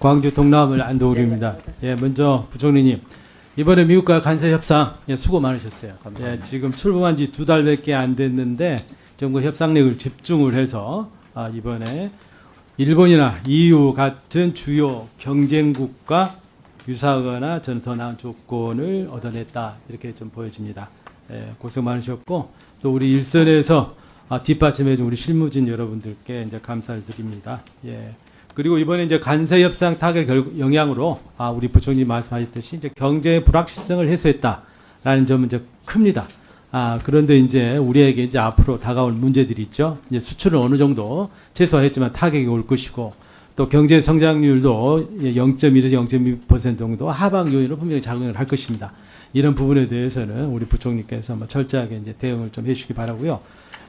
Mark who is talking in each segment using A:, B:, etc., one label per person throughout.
A: 광주 동남을 안도울입니다. 예, 먼저 부총리님, 이번에 미국과 간세 협상 수고 많으셨어요. 예, 지금 출범한 지 2달밖에 안 됐는데 정부 협상력을 집중을 해서 이번에 일본이나 EU 같은 주요 경쟁국과 유사하거나 저는 더 나은 조건을 얻어냈다, 이렇게 좀 보여집니다. 예, 고생 많으셨고 또 우리 일선에서 뒷받침해준 우리 실무진 여러분들께 이제 감사를 드립니다. 예. 그리고 이번에 이제 간세 협상 타결 영향으로 우리 부총리 말씀하셨듯이 이제 경제의 불확실성을 해소했다라는 점은 이제 큽니다. 그런데 이제 우리에게 이제 앞으로 다가올 문제들이 있죠. 이제 수출은 어느 정도 최소화했지만 타격이 올 것이고, 또 경제 성장률도 0.1에서 0.2% 정도 하방 요인으로 분명히 작용을 할 것입니다. 이런 부분에 대해서는 우리 부총리께서 철저하게 이제 대응을 좀 해주시기 바라고요.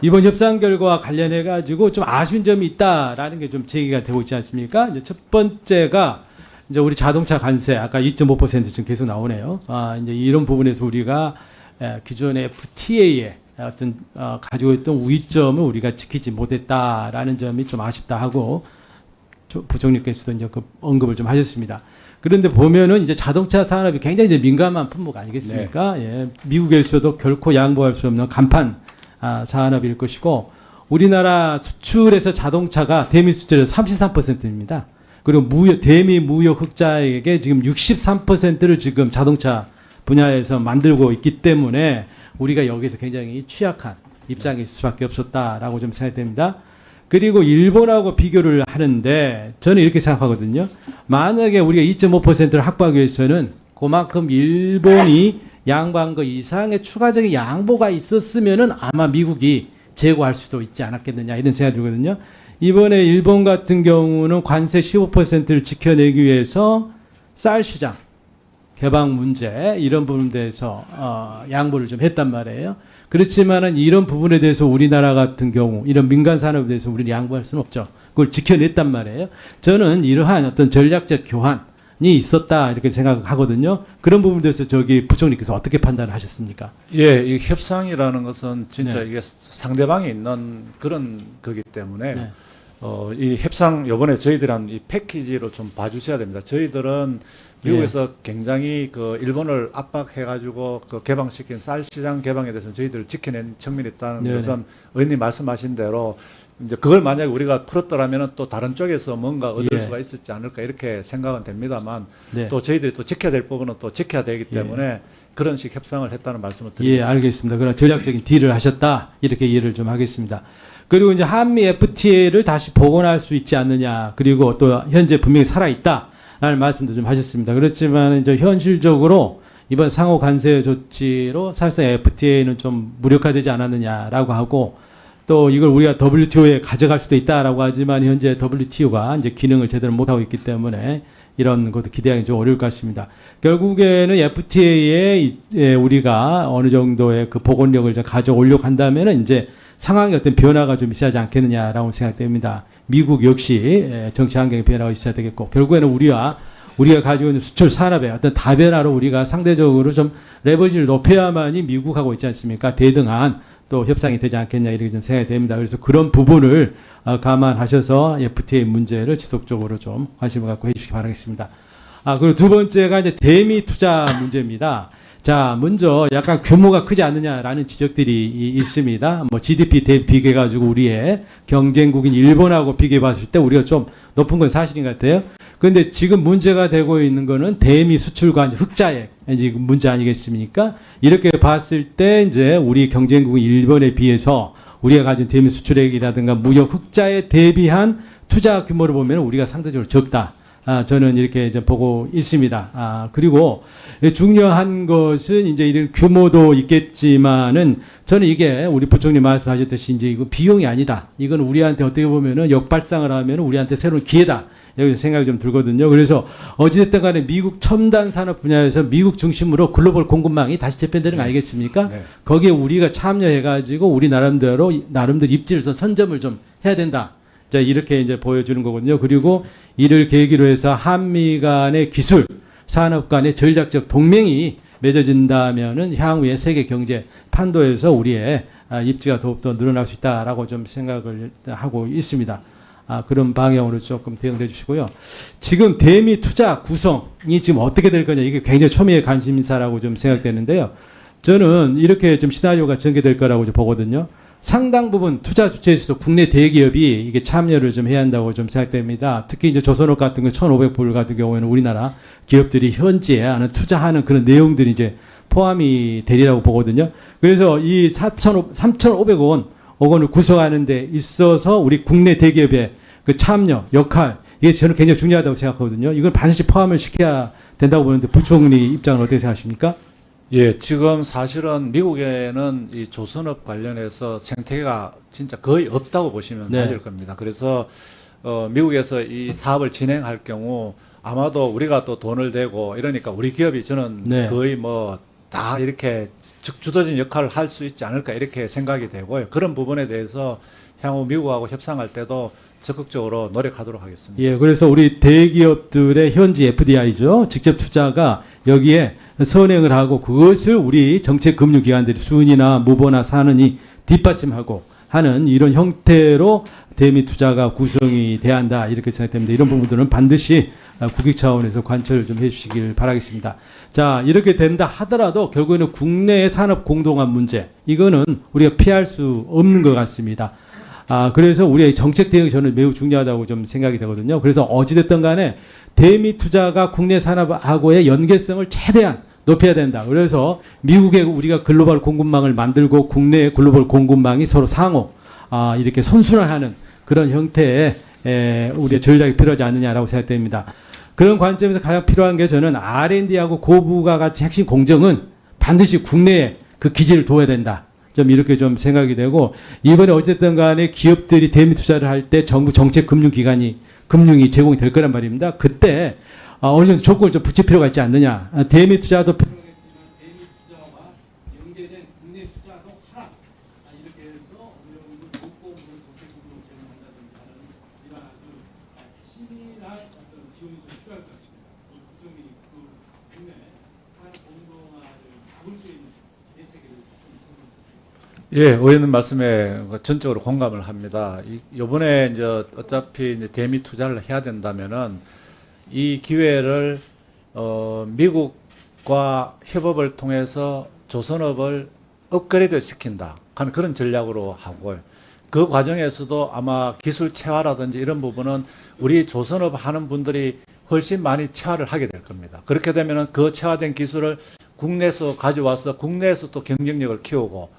A: 이번 협상 결과와 관련해 가지고 좀 아쉬운 점이 있다라는 게 좀 제기가 되고 있지 않습니까? 이제 첫 번째가 이제 우리 자동차 관세 아까 2.5% 지금 계속 나오네요. 이제 이런 부분에서 우리가 기존의 FTA에 어떤 가지고 있던 우위점을 우리가 지키지 못했다라는 점이 좀 아쉽다 하고 부총리께서도 이제 그 언급을 좀 하셨습니다. 그런데 보면은 이제 자동차 산업이 굉장히 이제 민감한 품목 아니겠습니까? 네. 예, 미국에서도 결코 양보할 수 없는 간판 산업일 것이고, 우리나라 수출에서 자동차가 대미 수출에서 33%입니다. 그리고 대미 무역 흑자액의 지금 63%를 지금 자동차 분야에서 만들고 있기 때문에 우리가 여기서 굉장히 취약한 입장일 수밖에 없었다라고 좀 생각됩니다. 그리고 일본하고 비교를 하는데 저는 이렇게 생각하거든요. 만약에 우리가 2.5%를 확보하기 위해서는 그만큼 일본이 양보한 거 이상의 추가적인 양보가 있었으면은 아마 미국이 제고할 수도 있지 않았겠느냐, 이런 생각이 들거든요. 이번에 일본 같은 경우는 관세 15%를 지켜내기 위해서 쌀 시장 개방 문제 이런 부분에 대해서 양보를 좀 했단 말이에요. 그렇지만은 이런 부분에 대해서 우리나라 같은 경우 이런 민간 산업에 대해서 우리는 양보할 수는 없죠. 그걸 지켜냈단 말이에요. 저는 이러한 어떤 전략적 교환이 있었다, 이렇게 생각하거든요. 그런 부분에 대해서 부총리께서 어떻게 판단하셨습니까?
B: 예, 이 협상이라는 것은 진짜
A: 네.
B: 이게 상대방이 있는 그런 거기 때문에
A: 네.
B: 이 협상 요번에 저희들한 이 패키지로 좀 봐주셔야 됩니다. 저희들은 미국에서 굉장히 그 일본을 압박해가지고 그 개방시킨 쌀 시장 개방에 대해서는 저희들을 지켜낸 측면이 있다는
A: 네네.
B: 것은 의원님 말씀하신 대로 이제 그걸 만약에 우리가 풀었더라면은 또 다른 쪽에서 뭔가 얻을
A: 예.
B: 수가 있었지 않을까, 이렇게 생각은 됩니다만
A: 네.
B: 또 저희들이 또 지켜야 될 부분은 또 지켜야 되기 때문에 그런 식 협상을 했다는 말씀을
A: 예,
B: 드리겠습니다.
A: 알겠습니다. 그런 전략적인 딜을 하셨다, 이렇게 이해를 좀 하겠습니다. 그리고 이제 한미 FTA를 다시 복원할 수 있지 않느냐, 그리고 또 현재 분명히 살아있다라는 말씀도 좀 하셨습니다. 그렇지만 이제 현실적으로 이번 상호 관세 조치로 사실상 FTA는 좀 무력화되지 않았느냐라고 하고, 또 이걸 우리가 WTO에 가져갈 수도 있다라고 하지만 현재 WTO가 이제 기능을 제대로 못하고 있기 때문에 이런 것도 기대하기 좀 어려울 것 같습니다. 결국에는 FTA에 우리가 어느 정도의 그 복원력을 좀 가져오려고 한다면은 이제 상황의 어떤 변화가 좀 있어야지 않겠느냐라고 생각됩니다. 미국 역시 정치 환경의 변화가 있어야 되겠고, 결국에는 우리가 가지고 있는 수출 산업의 어떤 다변화로 우리가 상대적으로 좀 레버리지를 높여야만이 미국하고 있지 않습니까? 대등한 또 협상이 되지 않겠냐, 이렇게 좀 생각이 됩니다. 그래서 그런 부분을 감안하셔서 FTA 문제를 지속적으로 좀 관심을 갖고 해주시기 바라겠습니다. 그리고 두 번째가 이제 대미 투자 문제입니다. 자, 먼저 약간 규모가 크지 않느냐라는 지적들이 있습니다. 뭐 GDP 대비 비교해가지고 우리의 경쟁국인 일본하고 비교해봤을 때 우리가 좀 높은 건 사실인 것 같아요. 그런데 지금 문제가 되고 있는 거는 대미 수출과 이제 흑자액 이제 문제 아니겠습니까? 이렇게 봤을 때 이제 우리 경쟁국인 일본에 비해서 우리가 가진 대미 수출액이라든가 무역 흑자에 대비한 투자 규모를 보면 우리가 상대적으로 적다. 저는 이렇게 이제 보고 있습니다. 그리고 중요한 것은 이제 이런 규모도 있겠지만은 저는 이게 우리 부총리 말씀하셨듯이 이제 이거 비용이 아니다. 이건 우리한테 어떻게 보면은 역발상을 하면 우리한테 새로운 기회다, 여기서 생각이 좀 들거든요. 그래서 어찌됐든 간에 미국 첨단 산업 분야에서 미국 중심으로 글로벌 공급망이 다시 재편되는 거 아니겠습니까? 네. 거기에 우리가 참여해가지고 우리 나름대로 입지를 선점을 좀 해야 된다. 자, 이렇게 이제 보여주는 거거든요. 그리고 이를 계기로 해서 한미 간의 기술, 산업 간의 전략적 동맹이 맺어진다면은 향후에 세계 경제 판도에서 우리의 입지가 더욱더 늘어날 수 있다라고 좀 생각을 하고 있습니다. 그런 방향으로 조금 대응해 주시고요. 지금 대미 투자 구성이 지금 어떻게 될 거냐 이게 굉장히 초미의 관심사라고 좀 생각되는데요. 저는 이렇게 좀 시나리오가 전개될 거라고 좀 보거든요. 상당 부분 투자 주체에서 국내 대기업이 이게 참여를 좀 해야 한다고 좀 생각됩니다. 특히 이제 조선업 같은 경 1,500불 같은 경우에는 우리나라 기업들이 현지에 하는 투자하는 그런 내용들이 이제 포함이 되리라고 보거든요. 그래서 이 3,500억 원을 구성하는 데 있어서 우리 국내 대기업의 그 참여, 역할, 이게 저는 굉장히 중요하다고 생각하거든요. 이걸 반드시 포함을 시켜야 된다고 보는데 부총리 입장은 어떻게 생각하십니까?
B: 예, 지금 사실은 미국에는 이 조선업 관련해서 생태계가 진짜 거의 없다고 보시면
A: 네.
B: 맞을 겁니다. 그래서 미국에서 이 사업을 진행할 경우 아마도 우리가 또 돈을 대고 이러니까 우리 기업이 저는
A: 네.
B: 거의 뭐 다 이렇게 주도적인 역할을 할 수 있지 않을까 이렇게 생각이 되고요. 그런 부분에 대해서 향후 미국하고 협상할 때도 적극적으로 노력하도록 하겠습니다.
A: 예, 그래서 우리 대기업들의 현지 FDI죠. 직접 투자가 여기에 선행을 하고 그것을 우리 정책 금융기관들이 수은이나 무보나 산은이 뒷받침하고 하는 이런 형태로 대미 투자가 구성이 돼야 한다 이렇게 생각됩니다. 이런 부분들은 반드시 국익 차원에서 관철을 좀 해주시길 바라겠습니다. 자, 이렇게 된다 하더라도 결국에는 국내의 산업 공동화 문제 이거는 우리가 피할 수 없는 것 같습니다. 그래서 우리의 정책 대응이 저는 매우 중요하다고 좀 생각이 되거든요. 그래서 어찌됐든 간에 대미 투자가 국내 산업하고의 연계성을 최대한 높여야 된다. 그래서 미국에 우리가 글로벌 공급망을 만들고 국내의 글로벌 공급망이 서로 상호 이렇게 선순환하는 그런 형태의 우리의 전략이 필요하지 않느냐라고 생각됩니다. 그런 관점에서 가장 필요한 게 저는 R&D하고 고부가 같이 핵심 공정은 반드시 국내에 그 기지를 둬야 된다. 좀 이렇게 좀 생각이 되고 이번에 어쨌든 간에 기업들이 대미 투자를 할 때 정부 정책 금융이 제공이 될 거란 말입니다. 그때 어느 정도 조건을 좀 붙일 필요가 있지 않느냐. 대미 투자도 필요하겠지만 대미 투자와 연계된 국내 투자도 하라. 이렇게 해서 어느 정도 조건으로 정책 금융을 제공한다든지 하는 이런 아주 치밀한 어떤 지원이 좀 필요할 것 같습니다. 우리 부총리 그 국내 산업 공동화를 막을 수 있는 대책을
B: 예, 의원님 말씀에 전적으로 공감을 합니다. 이번에 이제 어차피 이제 대미 투자를 해야 된다면은 이 기회를 미국과 협업을 통해서 조선업을 업그레이드 시킨다 하는 그런 전략으로 하고요. 그 과정에서도 아마 기술 체화라든지 이런 부분은 우리 조선업 하는 분들이 훨씬 많이 체화를 하게 될 겁니다. 그렇게 되면은 그 체화된 기술을 국내에서 가져와서 국내에서 또 경쟁력을 키우고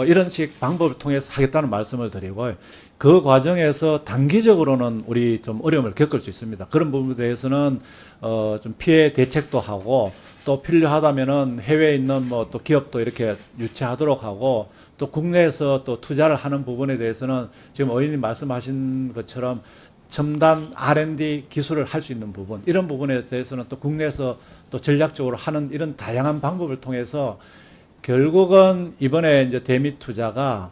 B: 이런 식 방법을 통해서 하겠다는 말씀을 드리고 그 과정에서 단기적으로는 우리 좀 어려움을 겪을 수 있습니다. 그런 부분에 대해서는 좀 피해 대책도 하고 또 필요하다면은 해외에 있는 뭐 또 기업도 이렇게 유치하도록 하고 또 국내에서 또 투자를 하는 부분에 대해서는 지금 의원님 말씀하신 것처럼 첨단 R&D 기술을 할 수 있는 부분 이런 부분에 대해서는 또 국내에서 또 전략적으로 하는 이런 다양한 방법을 통해서 결국은 이번에 이제 대미 투자가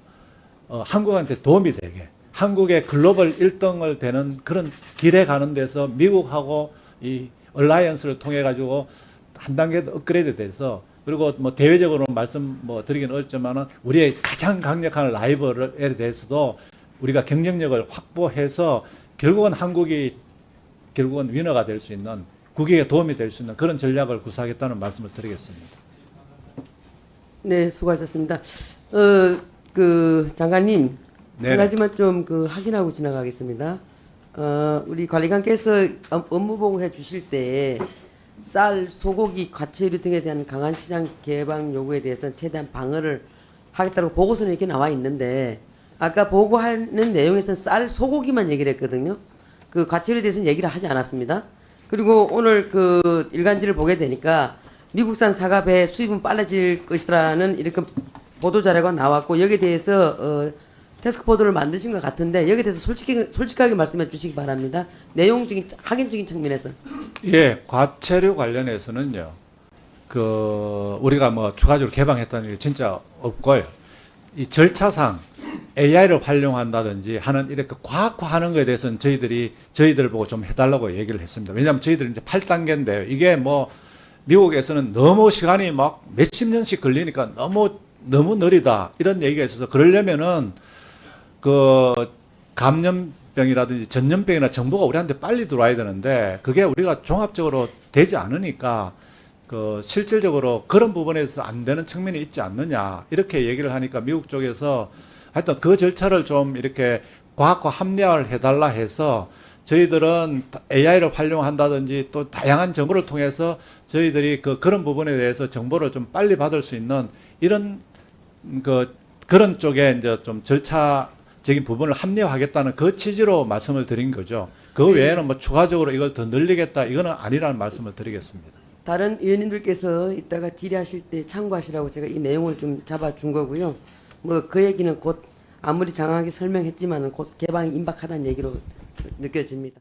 B: 한국한테 도움이 되게 한국의 글로벌 1등을 되는 그런 길에 가는 데서 미국하고 이 얼라이언스를 통해 가지고 한 단계 더 업그레이드 돼서 그리고 뭐 대외적으로 말씀 뭐 드리긴 어렵지만은 우리의 가장 강력한 라이벌에 대해서도 우리가 경쟁력을 확보해서 결국은 한국이 결국은 위너가 될 수 있는 국익에 도움이 될 수 있는 그런 전략을 구사하겠다는 말씀을 드리겠습니다.
C: 네, 수고하셨습니다. 장관님,
B: 네.
C: 한 가지만 좀 확인하고 지나가겠습니다. 우리 관리관께서 업무 보고해 주실 때 쌀, 소고기, 과채류 등에 대한 강한 시장 개방 요구에 대해서는 최대한 방어를 하겠다고 보고서는 이렇게 나와 있는데 아까 보고하는 내용에서는 쌀, 소고기만 얘기를 했거든요. 그 과채류에 대해서는 얘기를 하지 않았습니다. 그리고 오늘 그 일간지를 보게 되니까 미국산 사과 배 수입은 빨라질 것이라는 이렇게 보도 자료가 나왔고 여기에 대해서 태스크포드를 만드신 것 같은데 여기에 대해서 솔직하게 말씀해 주시기 바랍니다. 내용적인 확인적인 측면에서.
B: 예, 과체류 관련해서는요. 우리가 뭐 추가적으로 개방했다는 게 진짜 없고요. 이 절차상 AI를 활용한다든지 하는 이렇게 과학화하는 것에 대해서는 저희들 보고 좀 해달라고 얘기를 했습니다. 왜냐하면 저희들은 이제 8단계인데요. 이게 뭐 미국에서는 너무 시간이 막 몇십 년씩 걸리니까 너무 느리다 이런 얘기가 있어서 그러려면은 감염 병이라든지 전염병이나 정보가 우리한테 빨리 들어와야 되는데 그게 우리가 종합적으로 되지 않으니까 그 실질적으로 그런 부분에서 안 되는 측면이 있지 않느냐 이렇게 얘기를 하니까 미국 쪽에서 하여튼 그 절차를 좀 이렇게 과학과 합리화를 해달라 해서 저희들은 AI를 활용한다든지 또 다양한 정보를 통해서 저희들이 그런 부분에 대해서 정보를 좀 빨리 받을 수 있는 이런 그런 쪽에 이제 좀 절차적인 부분을 합리화하겠다는 그 취지로 말씀을 드린 거죠. 그 외에는 뭐 추가적으로 이걸 더 늘리겠다 이거는 아니라는 말씀을 드리겠습니다.
C: 다른 의원님들께서 이따가 질의하실 때 참고하시라고 제가 이 내용을 좀 잡아준 거고요. 뭐 그 얘기는 곧 아무리 장황하게 설명했지만은 곧 개방이 임박하다는 얘기로 느껴집니다.